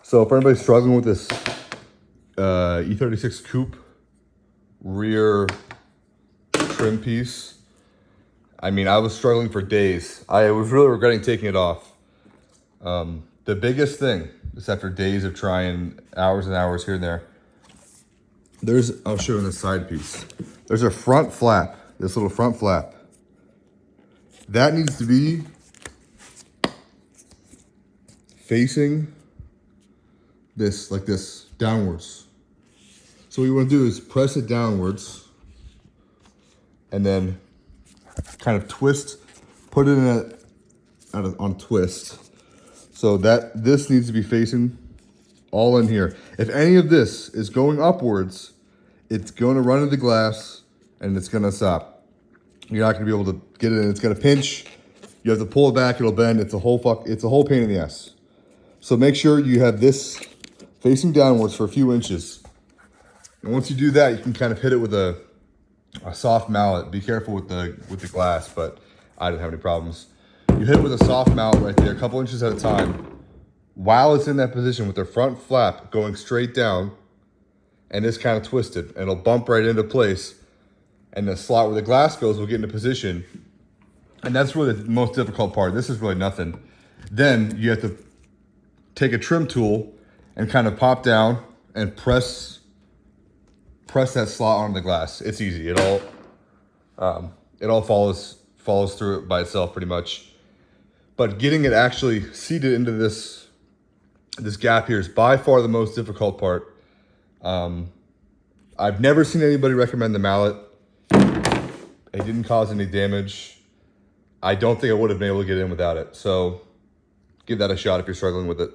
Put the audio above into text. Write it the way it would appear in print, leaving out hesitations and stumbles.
So for anybody struggling with this E36 Coupe rear trim piece, I mean, I was struggling for days. I was really regretting taking it off. The biggest thing is after days of trying hours and hours here and there, I'll show you in the side piece. There's a front flap, this little front flap. That needs to be facing this, like this, downwards. So what you want to do is press it downwards and then kind of twist, put it in on twist. So that this needs to be facing all in here. If any of this is going upwards, it's going to run into the glass and it's going to stop. You're not going to be able to get it in. It's going to pinch. You have to pull it back. It'll bend. It's a whole pain in the ass. So make sure you have this facing downwards for a few inches. And once you do that, you can kind of hit it with a soft mallet. Be careful with the glass, but I didn't have any problems. You hit it with a soft mallet right there, a couple inches at a time, while it's in that position with the front flap going straight down, and this kind of twisted, and it'll bump right into place. And the slot where the glass goes will get into position. And that's really the most difficult part. This is really nothing. Then you have to take a trim tool and kind of pop down and press that slot onto the glass. It's easy. It all follows through it by itself pretty much. But getting it actually seated into this gap here is by far the most difficult part. I've never seen anybody recommend the mallet. It didn't cause any damage. I don't think I would have been able to get in without it. So give that a shot if you're struggling with it.